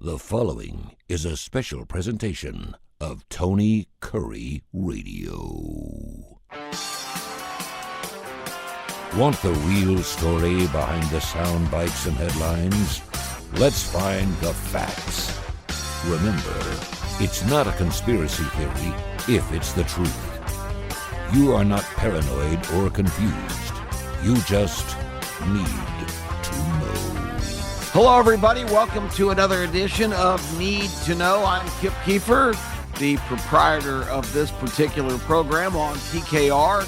The following is a special presentation of Tony Kurre Radio. Want the real story behind the sound bites and headlines? Let's find the facts. Remember, it's not a conspiracy theory if it's the truth. You are not paranoid or confused. You just need to know. Hello, everybody. Welcome to another edition of Need to Know. I'm Kip Kiefer, the proprietor of this particular program on TKR.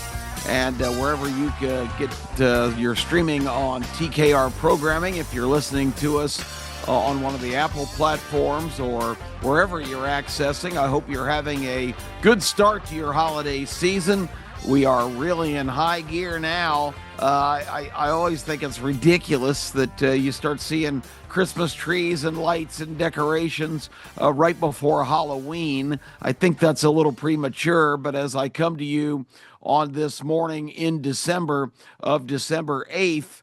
And wherever you get your streaming on TKR programming, if you're listening to us on one of the Apple platforms or wherever you're accessing, I hope you're having a good start to your holiday season. We are really in high gear now. I always think it's ridiculous that you start seeing Christmas trees and lights and decorations right before Halloween. I think that's a little premature, but as I come to you on this morning in December 8th,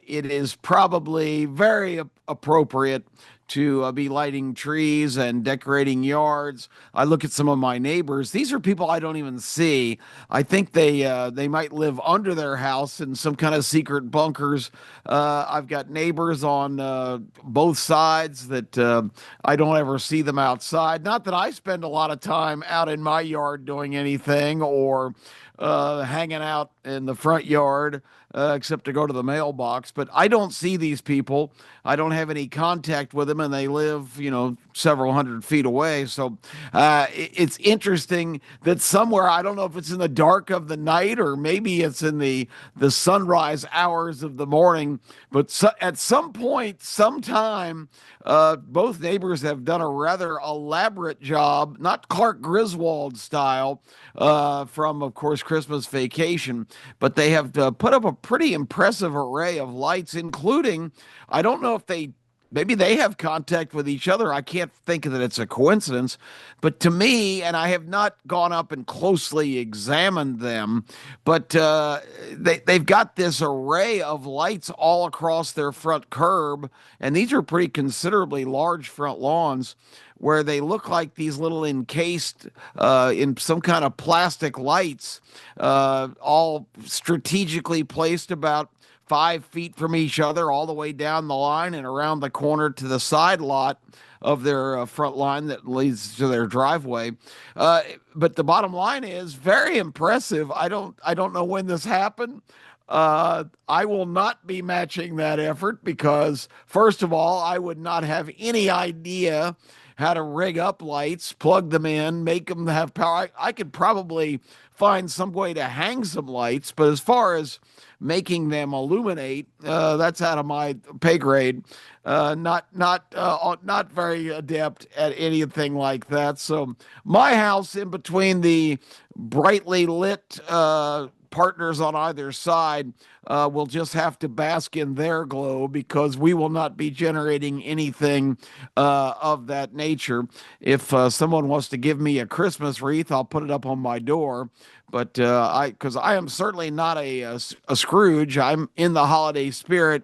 it is probably very appropriate to be lighting trees and decorating yards. I look at some of my neighbors. These are people I don't even see. I think they might live under their house in some kind of secret bunkers. I've got neighbors on both sides that I don't ever see them outside. Not that I spend a lot of time out in my yard doing anything or hanging out in the front yard, except to go to the mailbox. But I don't see these people. I don't have any contact with them, and they live, several hundred feet away. So it's interesting that somewhere, I don't know if it's in the dark of the night or maybe it's in the sunrise hours of the morning, but at some point, sometime, both neighbors have done a rather elaborate job, not Clark Griswold style, from, of course, Christmas Vacation, but they have put up a pretty impressive array of lights, including, I don't know if maybe they have contact with each other. I can't think that it's a coincidence, but to me, and I have not gone up and closely examined them, but they've got this array of lights all across their front curb, and these are pretty considerably large front lawns, where they look like these little encased in some kind of plastic lights, all strategically placed about 5 feet from each other, all the way down the line and around the corner to the side lot of their front line that leads to their driveway. But the bottom line is very impressive. I don't know when this happened. I will not be matching that effort because, first of all, I would not have any idea how to rig up lights, plug them in, make them have power. I could probably find some way to hang some lights, but as far as making them illuminate, that's out of my pay grade. Not very adept at anything like that. So my house, in between the brightly lit partners on either side, will just have to bask in their glow because we will not be generating anything of that nature. If someone wants to give me a Christmas wreath, I'll put it up on my door. But because I am certainly not a Scrooge, I'm in the holiday spirit.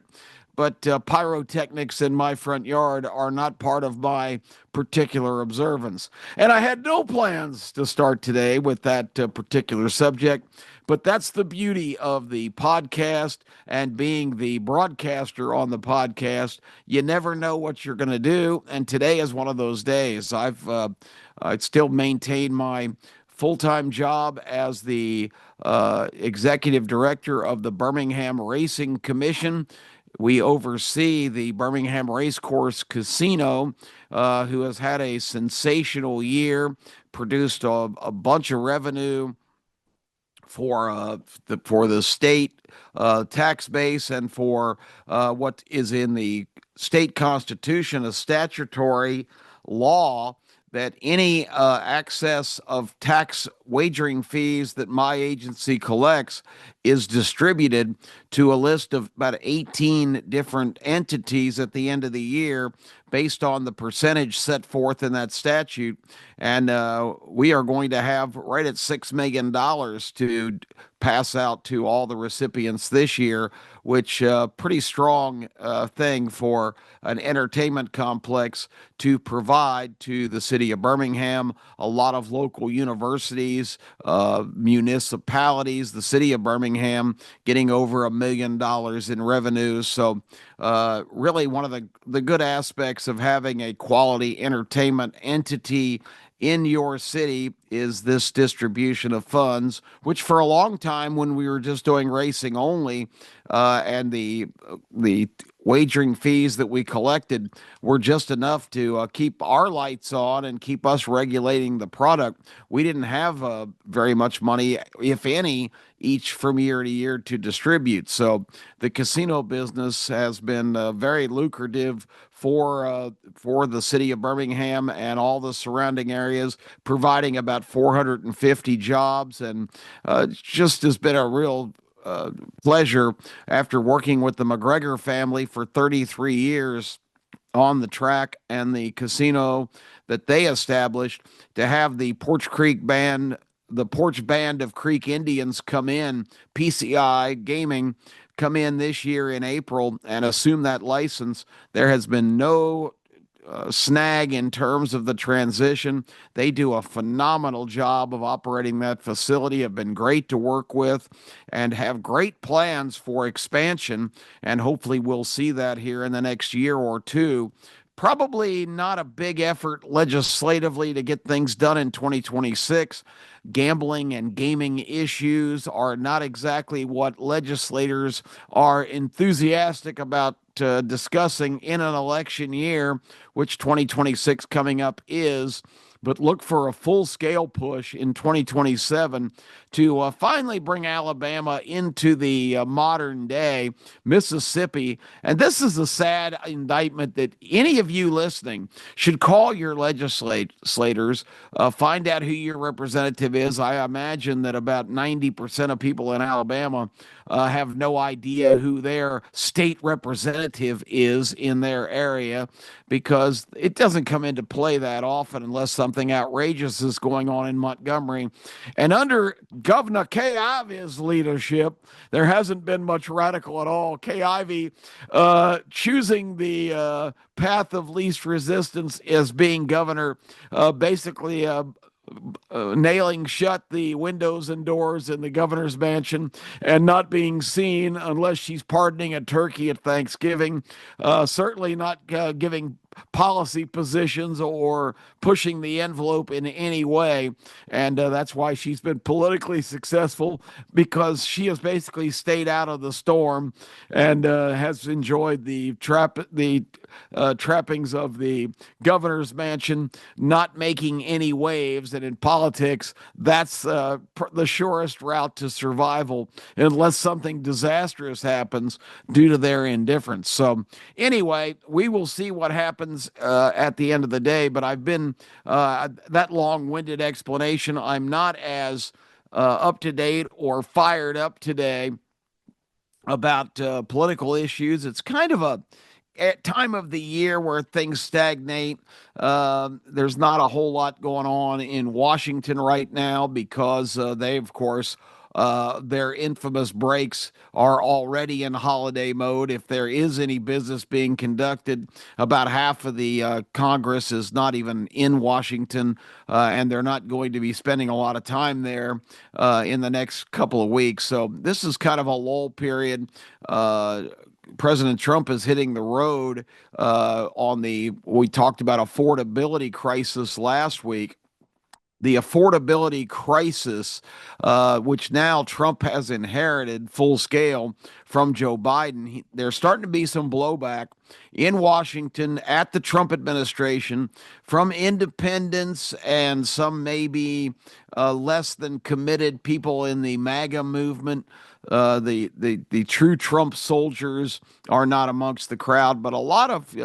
But pyrotechnics in my front yard are not part of my particular observance. And I had no plans to start today with that particular subject. But that's the beauty of the podcast and being the broadcaster on the podcast. You never know what you're going to do. And today is one of those days. I still maintain my full-time job as the executive director of the Birmingham Racing Commission. We oversee the Birmingham Racecourse Casino, who has had a sensational year, produced a bunch of revenue for the state tax base and for what is in the state constitution, a statutory law that any excess of tax wagering fees that my agency collects is distributed to a list of about 18 different entities at the end of the year based on the percentage set forth in that statute. And we are going to have right at $6 million to pass out to all the recipients this year, which pretty strong thing for an entertainment complex to provide to the city of Birmingham, a lot of local universities, municipalities, the city of Birmingham getting over $1 million in revenues. So, really, one of the good aspects of having a quality entertainment entity in your city is this distribution of funds, which for a long time, when we were just doing racing only, and the wagering fees that we collected were just enough to keep our lights on and keep us regulating the product. We didn't have very much money, if any, each from year to year to distribute. So the casino business has been very lucrative for the city of Birmingham and all the surrounding areas, providing about 450 jobs, and just has been a real pleasure after working with the McGregor family for 33 years on the track and the casino that they established to have the Porch Band of Creek Indians come in, PCI Gaming come in this year in April and assume that license. There has been no snag in terms of the transition. They do a phenomenal job of operating that facility, have been great to work with, and have great plans for expansion. And hopefully, we'll see that here in the next year or two. Probably not a big effort legislatively to get things done in 2026. Gambling and gaming issues are not exactly what legislators are enthusiastic about discussing in an election year, which 2026 coming up is. But look for a full scale push in 2027 to finally bring Alabama into the modern day Mississippi. And this is a sad indictment that any of you listening should call your legislators, find out who your representative is. I imagine that about 90% of people in Alabama have no idea who their state representative is in their area, because it doesn't come into play that often unless something outrageous is going on in Montgomery. And under Governor Kay Ivey's leadership, there hasn't been much radical at all. Kay Ivey choosing the path of least resistance as being governor, basically nailing shut the windows and doors in the governor's mansion and not being seen unless she's pardoning a turkey at Thanksgiving. Certainly not giving policy positions or pushing the envelope in any way. And that's why she's been politically successful, because she has basically stayed out of the storm and has enjoyed the trappings of the governor's mansion, not making any waves. And in politics, that's the surest route to survival, unless something disastrous happens due to their indifference. So anyway, we will see what happens at the end of the day. But I've been that long-winded explanation. I'm not as up to date or fired up today about political issues. It's kind of a at time of the year where things stagnate. There's not a whole lot going on in Washington right now because they, of course, their infamous breaks are already in holiday mode. If there is any business being conducted, about half of the Congress is not even in Washington, and they're not going to be spending a lot of time there in the next couple of weeks. So this is kind of a lull period. President Trump is hitting the road we talked about affordability crisis last week. The affordability crisis, which now Trump has inherited full scale from Joe Biden. There's starting to be some blowback in Washington at the Trump administration from independents and some maybe less than committed people in the MAGA movement. The true Trump soldiers are not amongst the crowd, but a lot of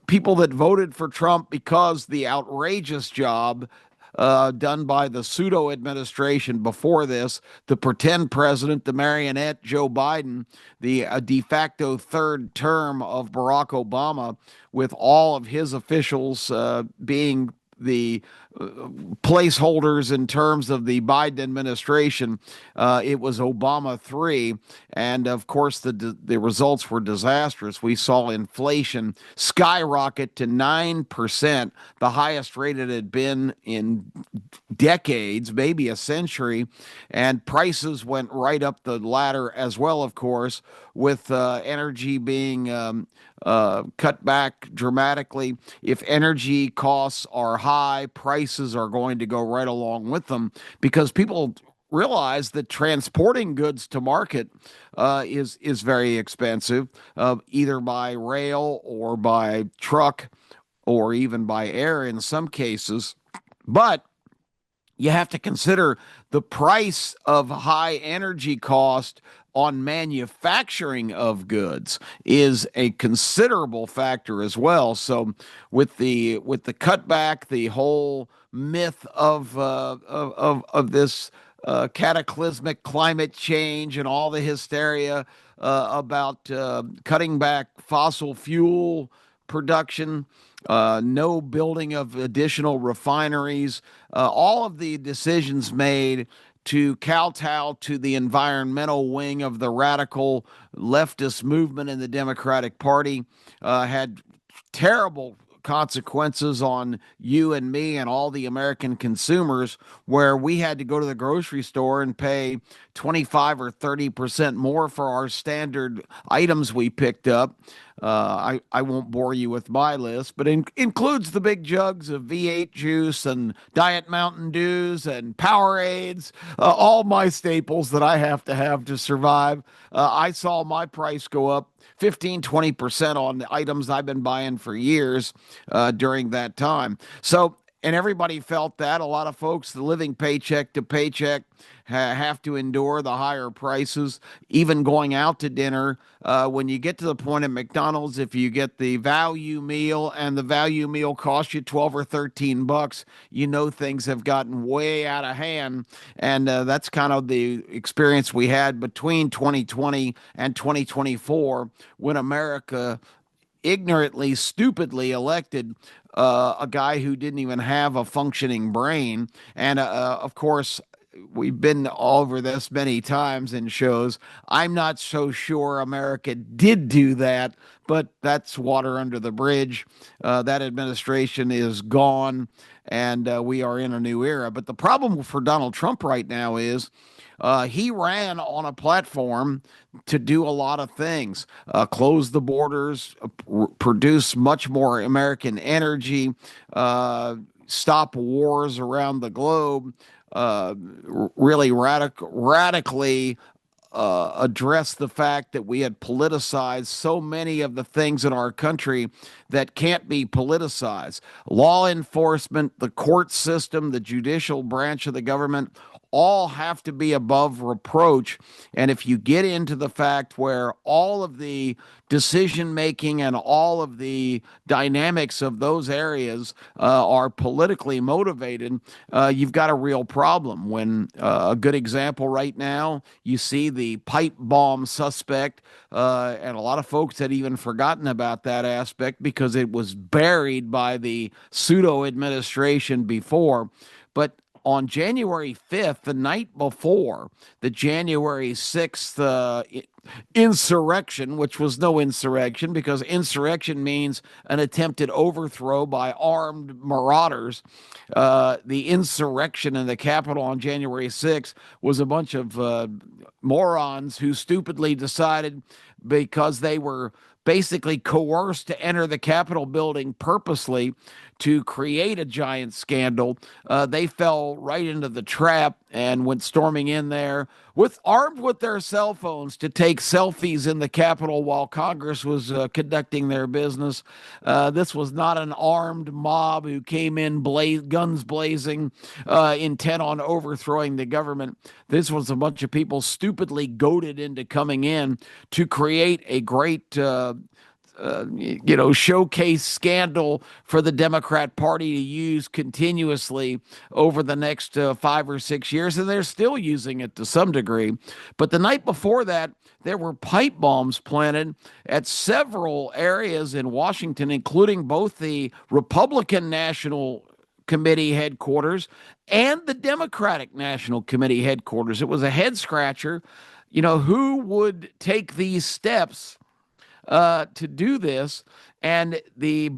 people that voted for Trump because the outrageous job done by the pseudo administration before this, the pretend president, the marionette Joe Biden, the de facto third term of Barack Obama, with all of his officials being the placeholders in terms of the Biden administration. It was Obama 3. And of course, the results were disastrous. We saw inflation skyrocket to 9%, the highest rate it had been in decades, maybe a century. And prices went right up the ladder as well, of course, with energy being cut back dramatically. If energy costs are high, prices are going to go right along with them because people realize that transporting goods to market is very expensive, either by rail or by truck or even by air in some cases. But you have to consider the price of high energy cost on manufacturing of goods is a considerable factor as well. So with the cutback, the whole myth of this cataclysmic climate change and all the hysteria about cutting back fossil fuel production, no building of additional refineries, all of the decisions made to kowtow to the environmental wing of the radical leftist movement in the Democratic Party had terrible consequences on you and me and all the American consumers, where we had to go to the grocery store and pay 25 or 30% more for our standard items we picked up. I won't bore you with my list, but includes the big jugs of V8 juice and Diet Mountain Dews and Powerades, all my staples that I have to survive. I saw my price go up 15-20% on the items I've been buying for years during that time. So, and everybody felt that. A lot of folks living paycheck to paycheck have to endure the higher prices, even going out to dinner. When you get to the point at McDonald's, if you get the value meal and the value meal costs you 12 or 13 bucks, you know things have gotten way out of hand. And that's kind of the experience we had between 2020 and 2024 when America ignorantly, stupidly elected a guy who didn't even have a functioning brain. And of course, we've been over this many times in shows. I'm not so sure America did do that, but that's water under the bridge. That administration is gone, and we are in a new era. But the problem for Donald Trump right now is he ran on a platform to do a lot of things, close the borders, produce much more American energy, stop wars around the globe, really radically address the fact that we had politicized so many of the things in our country that can't be politicized. Law enforcement, the court system, the judicial branch of the government, all have to be above reproach. And if you get into the fact where all of the decision making and all of the dynamics of those areas are politically motivated, you've got a real problem. When a good example right now, you see the pipe bomb suspect, and a lot of folks had even forgotten about that aspect because it was buried by the pseudo administration before. But on January 5th, the night before the January 6th insurrection, which was no insurrection because insurrection means an attempted overthrow by armed marauders. The insurrection in the Capitol on January 6th was a bunch of morons who stupidly decided, because they were basically coerced to enter the Capitol building purposely to create a giant scandal. They fell right into the trap and went storming in there armed with their cell phones to take selfies in the Capitol while Congress was conducting their business. This was not an armed mob who came in guns blazing, intent on overthrowing the government. This was a bunch of people stupidly goaded into coming in to create a great showcase scandal for the Democrat Party to use continuously over the next 5 or 6 years, and they're still using it to some degree. But the night before that, there were pipe bombs planted at several areas in Washington, including both the Republican National Committee headquarters and the Democratic National Committee headquarters. It was a head scratcher. Who would take these steps to do this? And the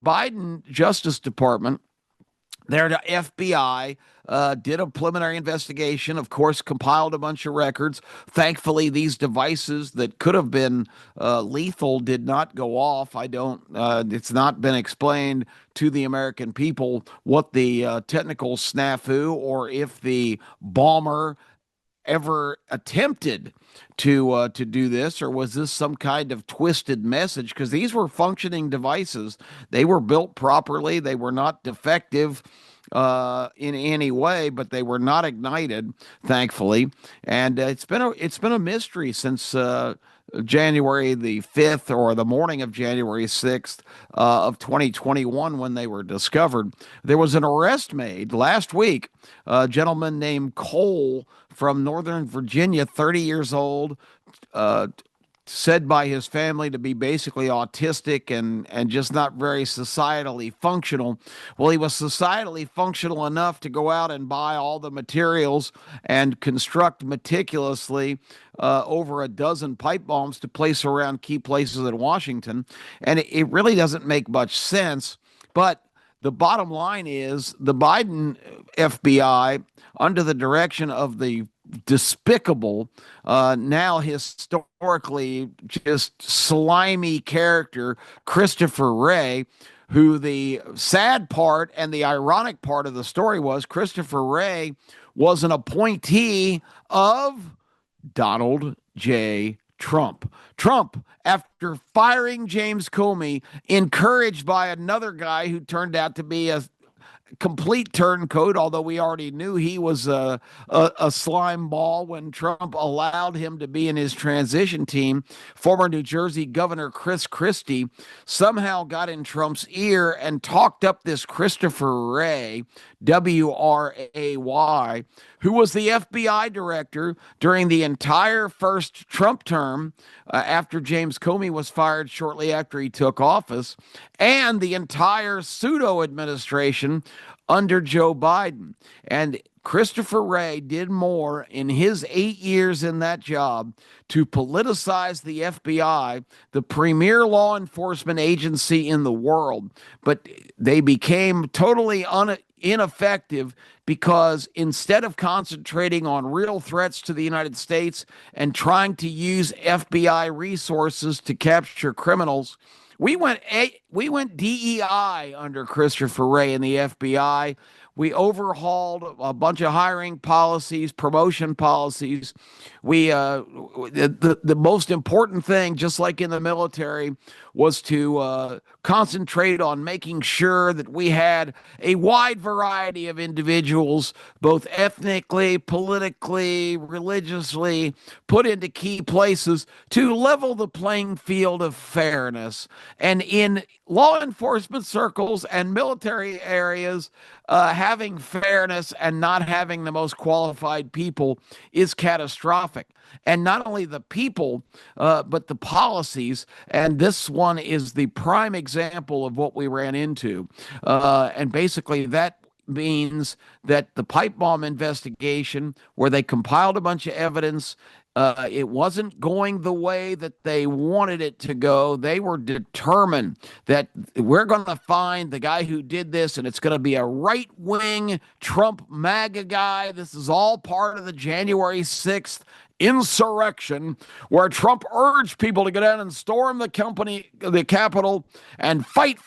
Biden Justice Department, the FBI, did a preliminary investigation, of course, compiled a bunch of records. Thankfully, these devices that could have been lethal did not go off. It's not been explained to the American people what the technical snafu, or if the bomber ever attempted to do this, or was this some kind of twisted message? Because these were functioning devices. They were built properly. They were not defective in any way, but they were not ignited, thankfully. And it's been a mystery since January the 5th, or the morning of January 6th of 2021, when they were discovered. There was an arrest made last week, a gentleman named Cole from Northern Virginia, 30 years old, said by his family to be basically autistic and just not very societally functional. Well, he was societally functional enough to go out and buy all the materials and construct meticulously over a dozen pipe bombs to place around key places in Washington. And it really doesn't make much sense. But the bottom line is the Biden FBI, under the direction of the despicable, now historically just slimy character, Christopher Wray, who the sad part and the ironic part of the story was Christopher Wray was an appointee of Donald J. Trump. Trump, after firing James Comey, encouraged by another guy who turned out to be a complete turncoat, although we already knew he was a slime ball when Trump allowed him to be in his transition team. Former New Jersey Governor Chris Christie somehow got in Trump's ear and talked up this Christopher Wray, W-R-A-Y, who was the FBI director during the entire first Trump term, after James Comey was fired shortly after he took office, and the entire pseudo administration under Joe Biden. And Christopher Wray did more in his 8 years in that job to politicize the FBI, the premier law enforcement agency in the world. But they became totally ineffective because instead of concentrating on real threats to the United States and trying to use FBI resources to capture criminals, we went DEI under Christopher Wray and the FBI. We overhauled a bunch of hiring policies, promotion policies. The most important thing, just like in the military, was to concentrate on making sure that we had a wide variety of individuals, both ethnically, politically, religiously, put into key places to level the playing field of fairness. And in law enforcement circles and military areas, having fairness and not having the most qualified people is catastrophic. And not only the people, but the policies. And this one is the prime example of what we ran into. And basically, that means that the pipe bomb investigation, where they compiled a bunch of evidence, it wasn't going the way that they wanted it to go. They were determined that we're going to find the guy who did this, and it's going to be a right-wing Trump MAGA guy. This is all part of the January 6th insurrection, where Trump urged people to go down and storm the Capitol, and fight,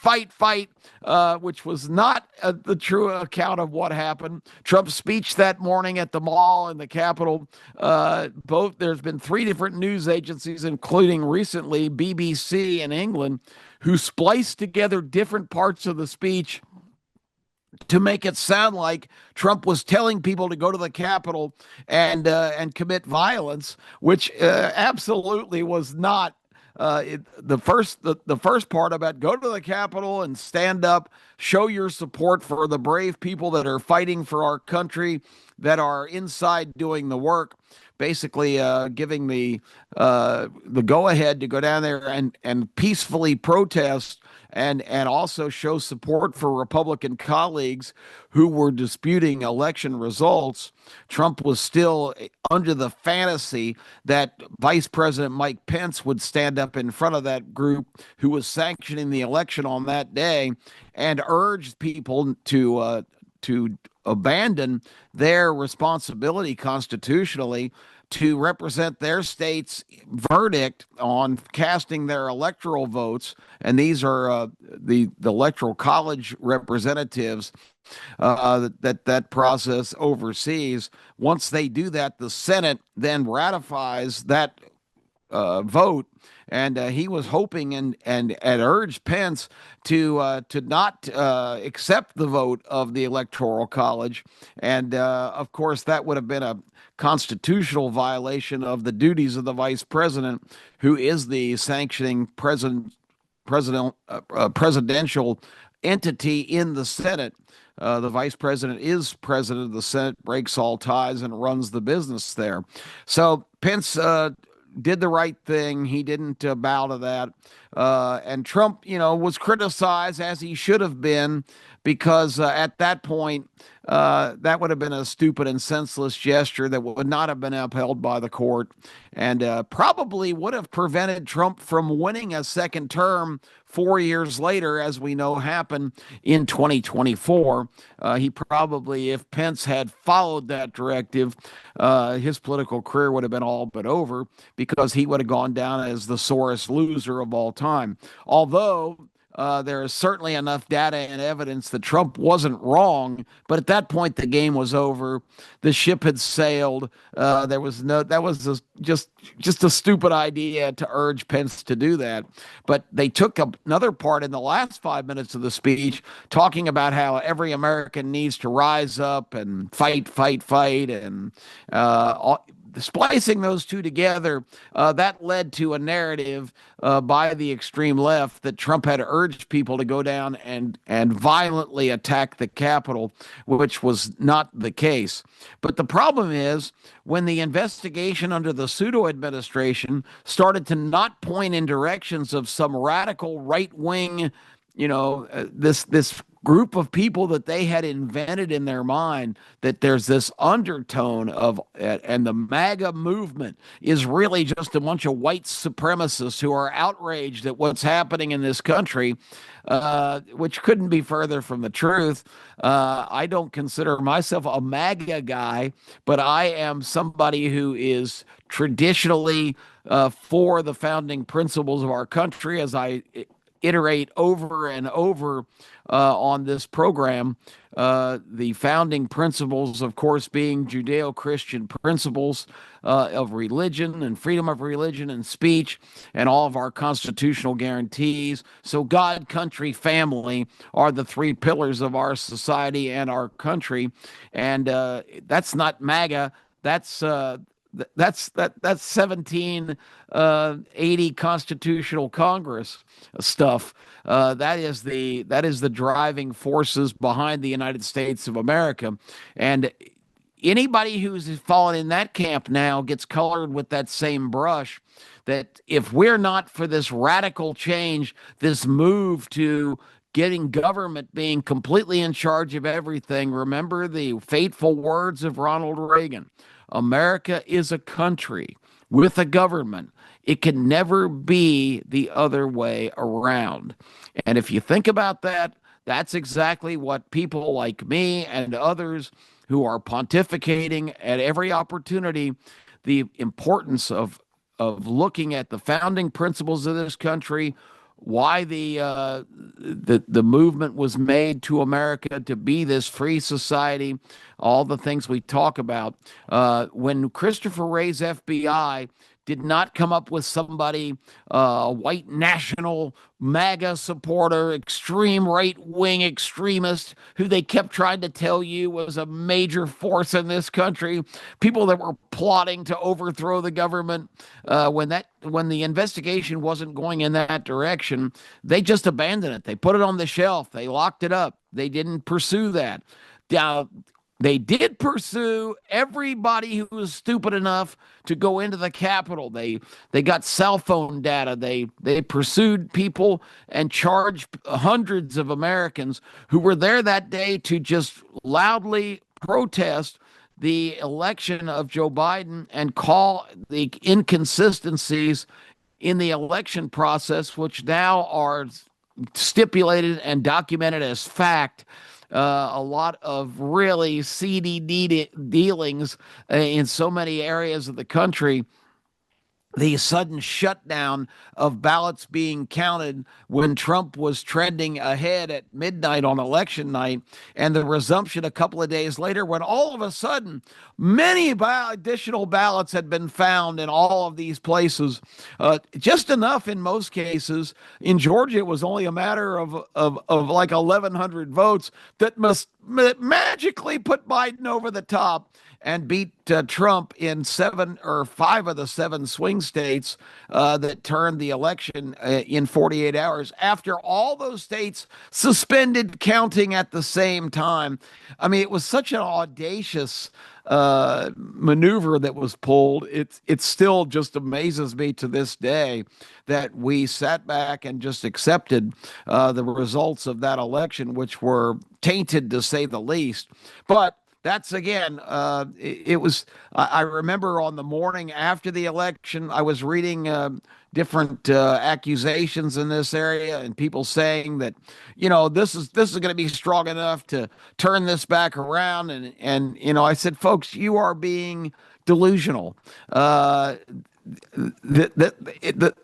which was not the true account of what happened. Trump's speech that morning at the mall and the Capitol, there's been three different news agencies, including recently BBC in England, who spliced together different parts of the speech to make it sound like Trump was telling people to go to the Capitol and commit violence, which absolutely was not. The first part about go to the Capitol and stand up, show your support for the brave people that are fighting for our country, that are inside doing the work, basically giving the go ahead to go down there and peacefully protest and also show support for Republican colleagues who were disputing election results, Trump was still under the fantasy that Vice President Mike Pence would stand up in front of that group who was sanctioning the election on that day and urge people to abandon their responsibility constitutionally to represent their state's verdict on casting their electoral votes. And these are the electoral college representatives that process oversees. Once they do that, the Senate then ratifies that vote. And he was hoping and urged Pence to not accept the vote of the Electoral College, and of course that would have been a constitutional violation of the duties of the vice president, who is the sanctioning presidential entity in the Senate. The vice president is president of the Senate, breaks all ties, and runs the business there. So Pence did the right thing. He didn't bow to that. And Trump, was criticized, as he should have been, because at that point, that would have been a stupid and senseless gesture that would not have been upheld by the court, and probably would have prevented Trump from winning a second term 4 years later, as we know happened in 2024. He probably, if Pence had followed that directive, his political career would have been all but over, because he would have gone down as the sorest loser of all time. Although there is certainly enough data and evidence that Trump wasn't wrong, but at that point the game was over. The ship had sailed. There was no. That was just a stupid idea to urge Pence to do that. But they took another part in the last 5 minutes of the speech, talking about how every American needs to rise up and fight, and splicing those two together, that led to a narrative by the extreme left that Trump had urged people to go down and violently attack the Capitol, which was not the case. But the problem is, when the investigation under the pseudo administration started to not point in directions of some radical right wing, this group of people that they had invented in their mind, that there's this undertone of, and the MAGA movement is really just a bunch of white supremacists who are outraged at what's happening in this country, which couldn't be further from the truth. I don't consider myself a MAGA guy, but I am somebody who is traditionally for the founding principles of our country, as I iterate over and over on this program. The founding principles, of course, being Judeo-Christian principles of religion and freedom of religion and speech, and all of our constitutional guarantees. So God, country, family are the three pillars of our society and our country. And that's not MAGA. That's 1780 Constitutional Congress stuff. That is the driving forces behind the United States of America. And anybody who's fallen in that camp now gets colored with that same brush. That if we're not for this radical change, this move to getting government being completely in charge of everything, remember the fateful words of Ronald Reagan: America is a country with a government. It can never be the other way around. And if you think about that, that's exactly what people like me and others who are pontificating at every opportunity the importance of looking at the founding principles of this country, why the movement was made to America to be this free society, all the things we talk about. When Christopher Wray's FBI did not come up with somebody, white national MAGA supporter, extreme right-wing extremist, who they kept trying to tell you was a major force in this country, people that were plotting to overthrow the government, when the investigation wasn't going in that direction, they just abandoned it. They put it on the shelf. They locked it up. They didn't pursue that. They did pursue everybody who was stupid enough to go into the Capitol. They got cell phone data. They pursued people and charged hundreds of Americans who were there that day to just loudly protest the election of Joe Biden and call the inconsistencies in the election process, which now are stipulated and documented as fact. A lot of really seedy dealings in so many areas of the country. The sudden shutdown of ballots being counted when Trump was trending ahead at midnight on election night, and the resumption a couple of days later when all of a sudden many additional ballots had been found in all of these places, just enough in most cases. In Georgia, it was only a matter of like 1,100 votes that must magically put Biden over the top and beat Trump in 7 or 5 of the 7 swing states that turned the election in 48 hours after all those states suspended counting at the same time. I mean, it was such an audacious maneuver that was pulled. It still just amazes me to this day that we sat back and just accepted the results of that election, which were tainted to say the least. But that's again, it was, I remember on the morning after the election, I was reading different accusations in this area and people saying that, this is going to be strong enough to turn this back around. And, I said, folks, you are being delusional. The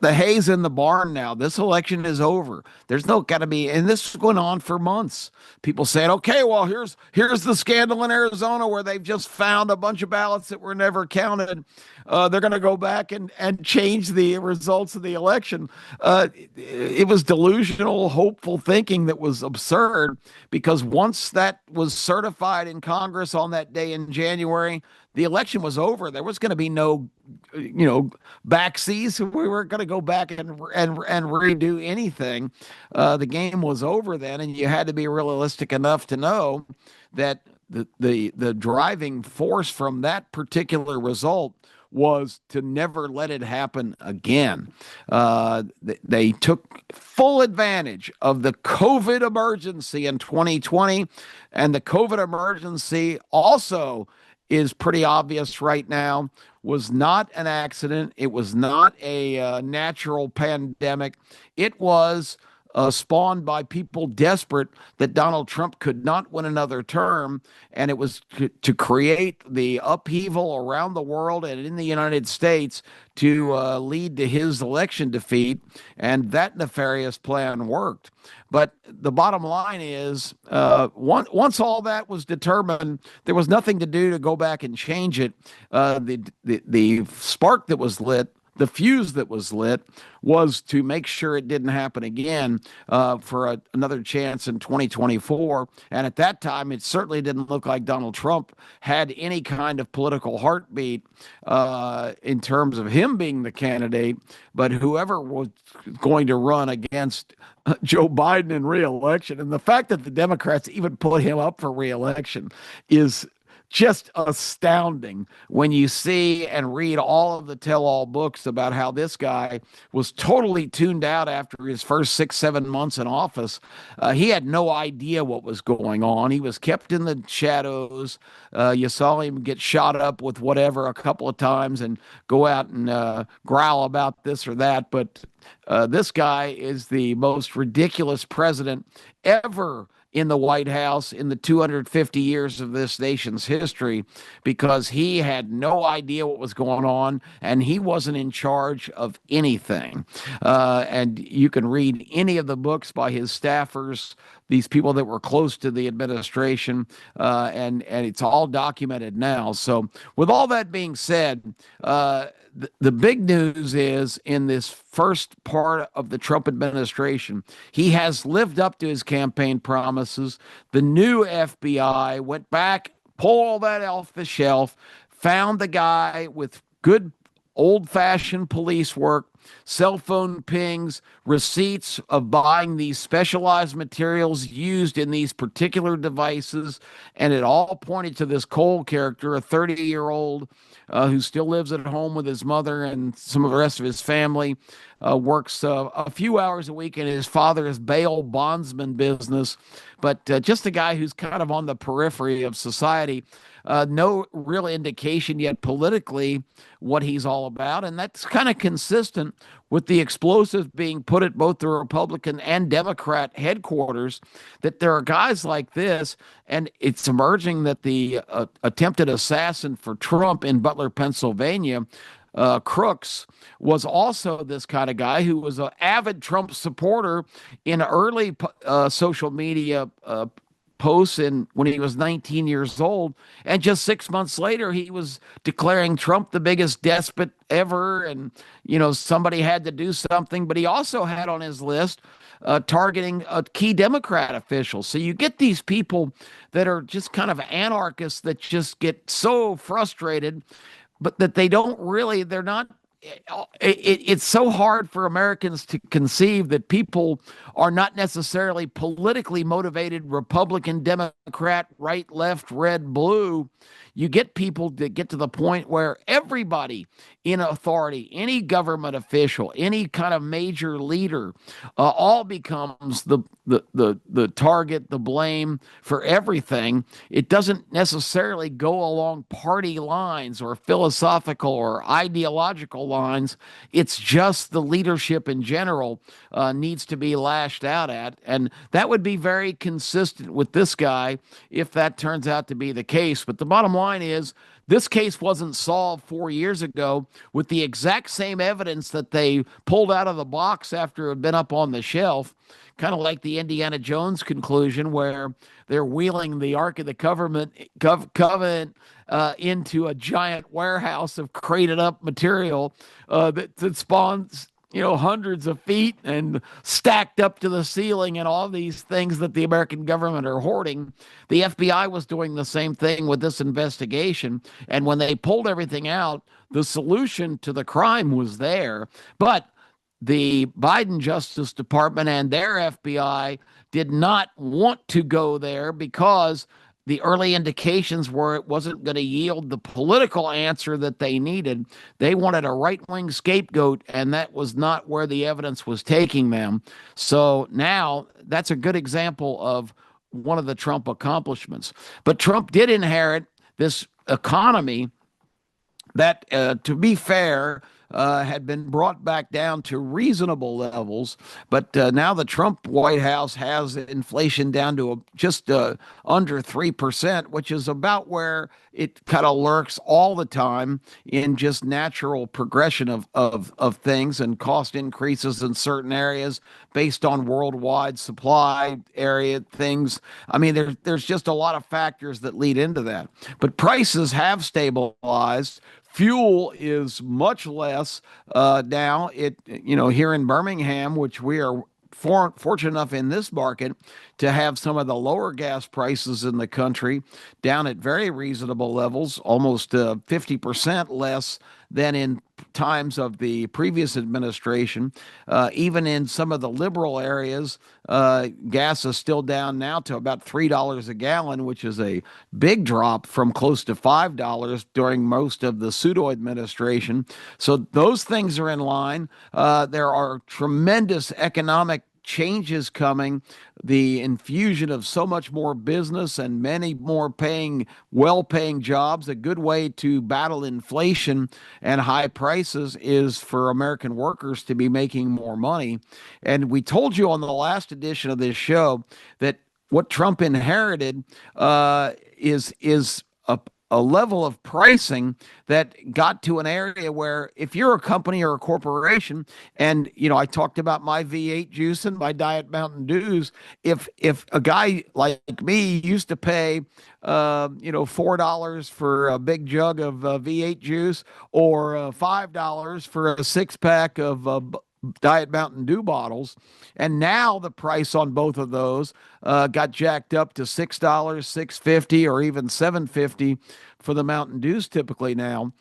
hay's in the barn now. This election is over. There's no got to be, and this is going on for months. People saying, okay, well, here's the scandal in Arizona where they've just found a bunch of ballots that were never counted. They're going to go back and change the results of the election. It was delusional, hopeful thinking that was absurd, because once that was certified in Congress on that day in January, the election was over. There was going to be no, backseas. We weren't going to go back and redo anything. The game was over then, and you had to be realistic enough to know that the driving force from that particular result was to never let it happen again. They took full advantage of the COVID emergency in 2020, and the COVID emergency also is pretty obvious right now, was not an accident. It was not a natural pandemic. It was spawned by people desperate that Donald Trump could not win another term. And it was to create the upheaval around the world and in the United States to lead to his election defeat. And that nefarious plan worked. But the bottom line is, once all that was determined, there was nothing to do to go back and change it. The spark that was lit, the fuse that was lit, was to make sure it didn't happen again for another chance in 2024. And at that time, it certainly didn't look like Donald Trump had any kind of political heartbeat in terms of him being the candidate. But whoever was going to run against Joe Biden in re-election, and the fact that the Democrats even put him up for re-election is just astounding when you see and read all of the tell-all books about how this guy was totally tuned out after his first 6-7 months in office. He had no idea what was going on. He was kept in the shadows. You saw him get shot up with whatever a couple of times and go out and growl about this or that. But this guy is the most ridiculous president ever in the White House in the 250 years of this nation's history, because he had no idea what was going on and he wasn't in charge of anything. And you can read any of the books by his staffers, these people that were close to the administration, and it's all documented now. So with all that being said, the big news is in this first part of the Trump administration, he has lived up to his campaign promises. The new FBI went back, pulled all that off the shelf, found the guy with good old-fashioned police work cell phone pings, receipts of buying these specialized materials used in these particular devices. And it all pointed to this Cole character, a 30-year-old who still lives at home with his mother and some of the rest of his family, works a few hours a week in his father's bail bondsman business, but just a guy who's kind of on the periphery of society. No real indication yet politically what he's all about. And that's kind of consistent with the explosives being put at both the Republican and Democrat headquarters, that there are guys like this. And it's emerging that the attempted assassin for Trump in Butler, Pennsylvania, Crooks, was also this kind of guy who was an avid Trump supporter in early social media posts when he was 19 years old. And just 6 months later, he was declaring Trump the biggest despot ever. And, somebody had to do something. But he also had on his list targeting key Democrat officials. So you get these people that are just kind of anarchists that just get so frustrated, but that they're not. It's so hard for Americans to conceive that people are not necessarily politically motivated, Republican, Democrat, right, left, red, blue. You get people that get to the point where everybody in authority, any government official, any kind of major leader, all becomes the target, the blame for everything. It doesn't necessarily go along party lines or philosophical or ideological lines. It's just the leadership in general needs to be lashed out at. And that would be very consistent with this guy if that turns out to be the case. But the bottom line is, this case wasn't solved 4 years ago with the exact same evidence that they pulled out of the box after it had been up on the shelf, kind of like the Indiana Jones conclusion, where they're wheeling the Ark of the Covenant into a giant warehouse of crated up material that spawns hundreds of feet and stacked up to the ceiling, and all these things that the American government are hoarding. The FBI was doing the same thing with this investigation. And when they pulled everything out, the solution to the crime was there. But the Biden Justice Department and their FBI did not want to go there because the early indications were it wasn't going to yield the political answer that they needed. They wanted a right-wing scapegoat, and that was not where the evidence was taking them. So now that's a good example of one of the Trump accomplishments. But Trump did inherit this economy that, to be fair, had been brought back down to reasonable levels. But now the Trump White House has inflation down to just under 3%, which is about where it kind of lurks all the time in just natural progression of things and cost increases in certain areas based on worldwide supply area things. I mean, there's just a lot of factors that lead into that. But prices have stabilized. Fuel is much less now. Here in Birmingham, which we are fortunate enough in this market to have some of the lower gas prices in the country down at very reasonable levels, almost 50% less than in times of the previous administration. Even in some of the liberal areas, gas is still down now to about $3 a gallon, which is a big drop from close to $5 during most of the pseudo administration. So those things are in line. There are tremendous economic changes coming, the infusion of so much more business and many more well-paying jobs. A good way to battle inflation and high prices is for American workers to be making more money. And we told you on the last edition of this show that what Trump inherited is a level of pricing that got to an area where if you're a company or a corporation, and I talked about my V8 juice and my Diet Mountain Dews, if a guy like me used to pay $4 for a big jug of V8 juice, or $5 for a six-pack of Diet Mountain Dew bottles, and now the price on both of those got jacked up to $6, $6.50, or even $7.50 for the Mountain Dews typically now.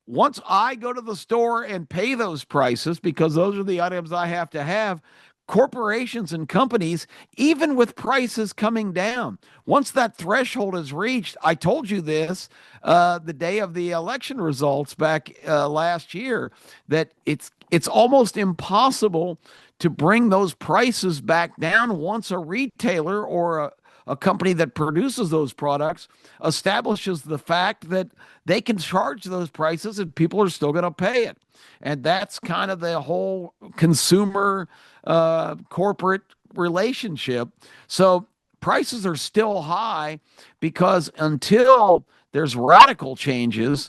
once I go to the store and pay those prices, because those are the items I have to have, corporations and companies, even with prices coming down, once that threshold is reached, I told you this the day of the election results back last year, that it's almost impossible to bring those prices back down once a retailer or a company that produces those products establishes the fact that they can charge those prices and people are still going to pay it. And that's kind of the whole consumer corporate relationship. So prices are still high because until there's radical changes,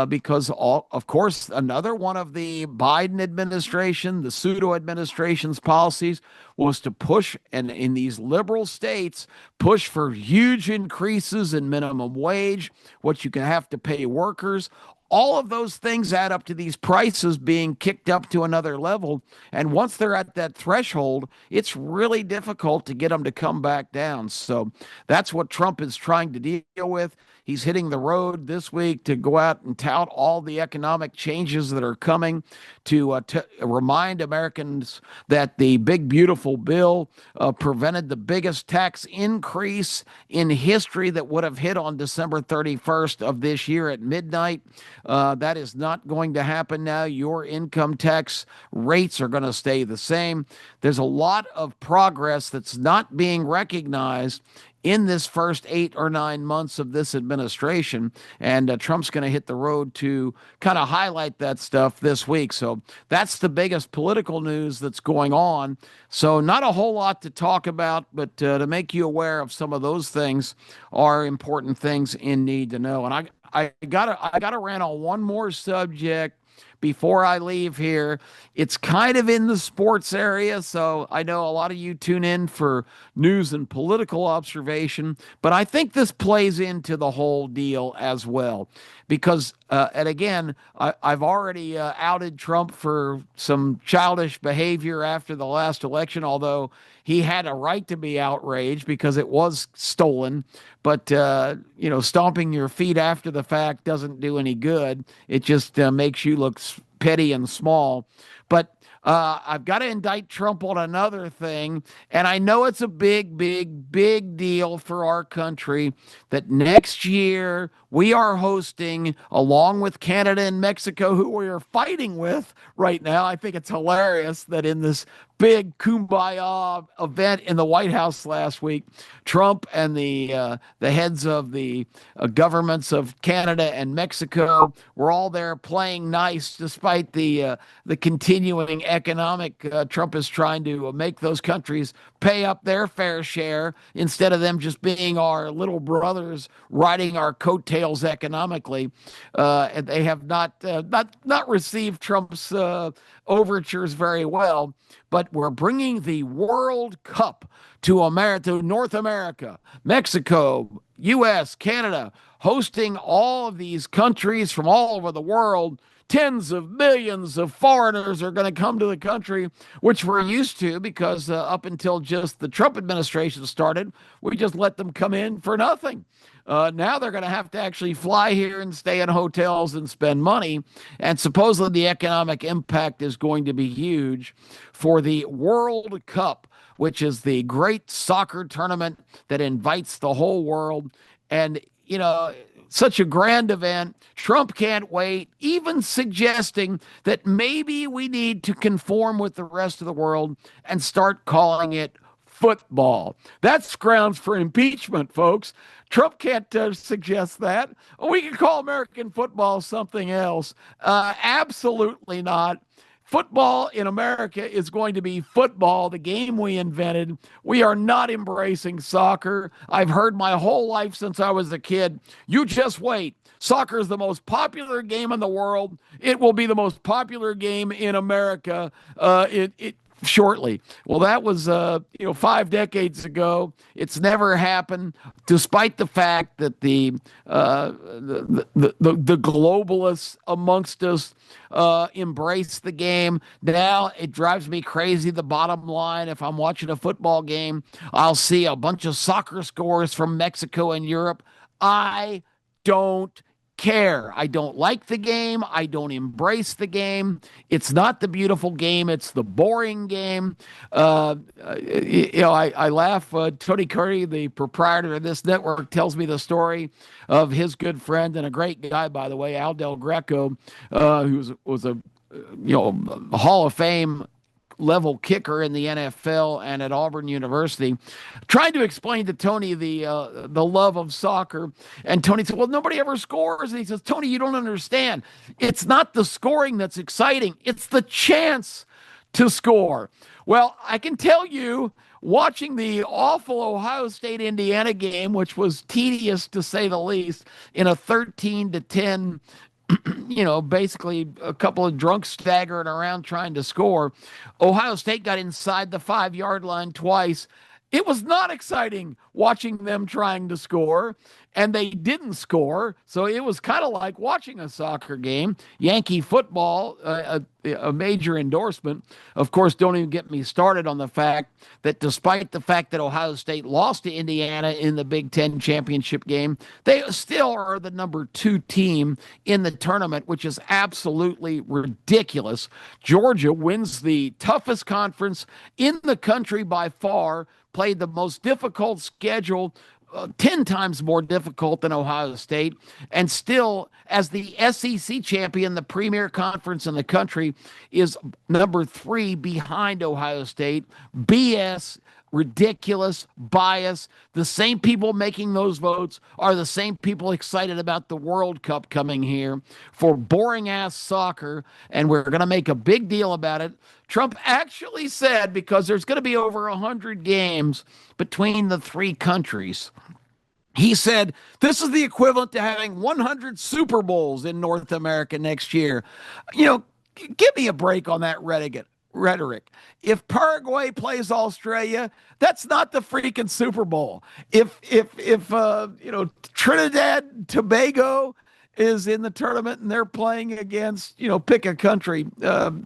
because of course, another one of the Biden administration, the pseudo administration's policies was to push, and in these liberal states, push for huge increases in minimum wage, what you can have to pay workers. All of those things add up to these prices being kicked up to another level. And once they're at that threshold, it's really difficult to get them to come back down. So that's what Trump is trying to deal with. He's hitting the road this week to go out and tout all the economic changes that are coming to remind Americans that the big, beautiful bill prevented the biggest tax increase in history that would have hit on December 31st of this year at midnight. That is not going to happen now. Your income tax rates are going to stay the same. There's a lot of progress that's not being recognized in this first 8 or 9 months of this administration. And Trump's going to hit the road to kind of highlight that stuff this week. So that's the biggest political news that's going on. So not a whole lot to talk about, but to make you aware of some of those things are important things in need to know. And I gotta rant on one more subject before I leave here. It's kind of in the sports area, so I know a lot of you tune in for news and political observation, but I think this plays into the whole deal as well. Because, and again, I've already outed Trump for some childish behavior after the last election, although he had a right to be outraged because it was stolen. But, stomping your feet after the fact doesn't do any good. It just makes you look petty and small. But I've got to indict Trump on another thing. And I know it's a big, big, big deal for our country that next year we are hosting, along with Canada and Mexico, who we are fighting with right now. I think it's hilarious that in this big kumbaya event in the White House last week, Trump and the heads of the governments of Canada and Mexico were all there playing nice, despite the continuing economic. Trump is trying to make those countries pay up their fair share instead of them just being our little brothers riding our coattails economically. And they have not received Trump's overtures very well. But we're bringing the World Cup to America, to North America, Mexico, U.S., Canada, hosting all of these countries from all over the world. Tens of millions of foreigners are going to come to the country, which we're used to because up until just the Trump administration started, we just let them come in for nothing. Now they're going to have to actually fly here and stay in hotels and spend money. And supposedly the economic impact is going to be huge for the World Cup, which is the great soccer tournament that invites the whole world. And, such a grand event. Trump can't wait, even suggesting that maybe we need to conform with the rest of the world and start calling it football. That's grounds for impeachment, folks. Trump can't suggest that. We can call American football something else. Absolutely not. Football in America is going to be football, the game we invented. We are not embracing soccer. I've heard my whole life since I was a kid, you just wait. Soccer is the most popular game in the world. It will be the most popular game in America. Shortly. Well, that was 5 decades ago. It's never happened, despite the fact that the globalists amongst us embrace the game. Now it drives me crazy. The bottom line, if I'm watching a football game, I'll see a bunch of soccer scores from Mexico and Europe. I don't care. I don't like the game. I don't embrace the game. It's not the beautiful game. It's the boring game. I laugh. Tony Kurre, the proprietor of this network, tells me the story of his good friend and a great guy, by the way, Al Del Greco, who was a Hall of Fame level kicker in the NFL and at Auburn University, trying to explain to Tony the love of soccer. And Tony said, "Well, nobody ever scores." And he says, "Tony, you don't understand. It's not the scoring that's exciting. It's the chance to score." Well, I can tell you, watching the awful Ohio State Indiana game, which was tedious to say the least, in a 13-10, basically a couple of drunks staggering around trying to score. Ohio State got inside the 5-yard line twice. It was not exciting watching them trying to score, and they didn't score. So it was kind of like watching a soccer game. Yankee football, a major endorsement. Of course, don't even get me started on the fact that despite the fact that Ohio State lost to Indiana in the Big Ten championship game, they still are the number 2 team in the tournament, which is absolutely ridiculous. Georgia wins the toughest conference in the country by far, played the most difficult schedule, 10 times more difficult than Ohio State, and still, as the SEC champion, the premier conference in the country, is number 3 behind Ohio State. BS, ridiculous, bias. The same people making those votes are the same people excited about the World Cup coming here for boring-ass soccer, and we're going to make a big deal about it. Trump actually said, because there's going to be over 100 games between the 3 countries, he said, this is the equivalent to having 100 Super Bowls in North America next year. Give me a break on that rhetoric. If Paraguay plays Australia, that's not the freaking Super Bowl. If Trinidad and Tobago is in the tournament and they're playing against, pick a country,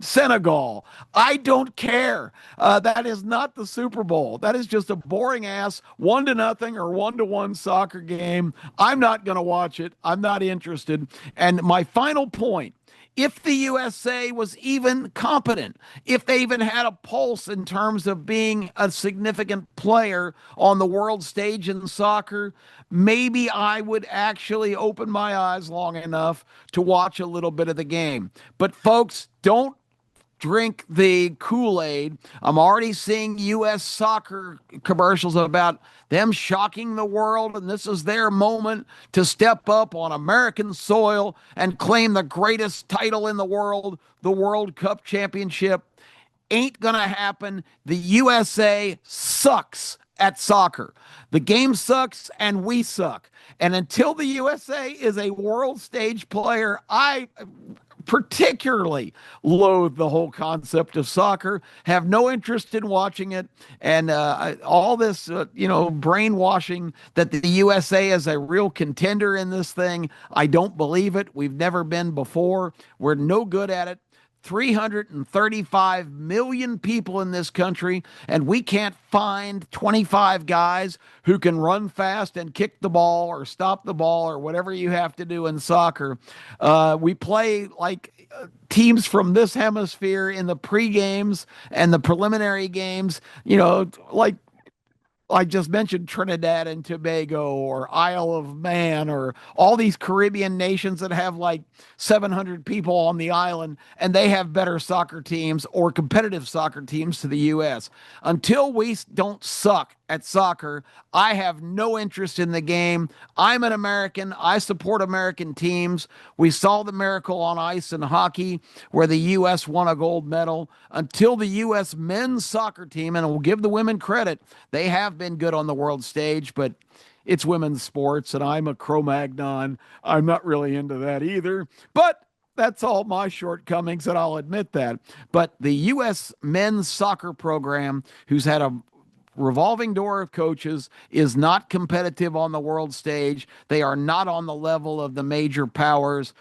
Senegal, I don't care. That is not the Super Bowl. That is just a boring ass 1-0 or 1-1 soccer game. I'm not going to watch it. I'm not interested. And my final point, if the USA was even competent, if they even had a pulse in terms of being a significant player on the world stage in soccer, maybe I would actually open my eyes long enough to watch a little bit of the game. But folks, don't drink the Kool-Aid. I'm already seeing U.S. soccer commercials about them shocking the world, and this is their moment to step up on American soil and claim the greatest title in the world, the World Cup Championship. Ain't gonna happen. The USA sucks at soccer. The game sucks, and we suck. And until the USA is a world stage player, I particularly loathe the whole concept of soccer, have no interest in watching it, and all this, brainwashing that the USA is a real contender in this thing. I don't believe it. We've never been before. We're no good at it. 335 million people in this country, and we can't find 25 guys who can run fast and kick the ball or stop the ball or whatever you have to do in soccer. We play like teams from this hemisphere in the pre-games and the preliminary games, like I just mentioned Trinidad and Tobago or Isle of Man or all these Caribbean nations that have like 700 people on the island, and they have better soccer teams or competitive soccer teams to the U.S. Until we don't suck at soccer, I have no interest in the game. I'm an American. I support American teams. We saw the miracle on ice in hockey where the U.S. won a gold medal. Until the U.S. men's soccer team, and we'll give the women credit, they have been good on the world stage, but it's women's sports, and I'm a Cro-Magnon. I'm not really into that either, but that's all my shortcomings, and I'll admit that. But the U.S. men's soccer program, who's had a revolving door of coaches is not competitive on the world stage. They are not on the level of the major powers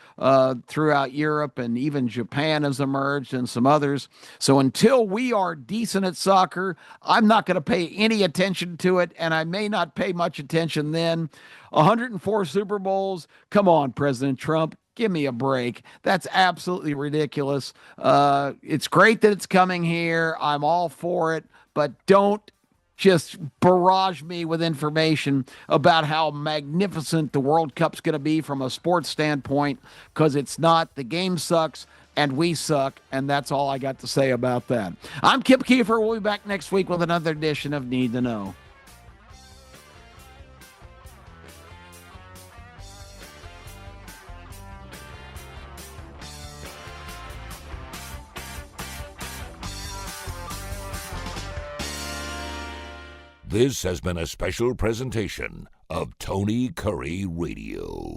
throughout Europe, and even Japan has emerged and some others. So until we are decent at soccer, I'm not going to pay any attention to it, and I may not pay much attention then. 104 Super Bowls. Come on, President Trump. Give me a break. That's absolutely ridiculous. It's great that it's coming here. I'm all for it, but don't just barrage me with information about how magnificent the World Cup's going to be from a sports standpoint, because it's not. The game sucks, and we suck, and that's all I got to say about that. I'm Kip Kiefer. We'll be back next week with another edition of Need to Know. This has been a special presentation of Tony Kurre Radio.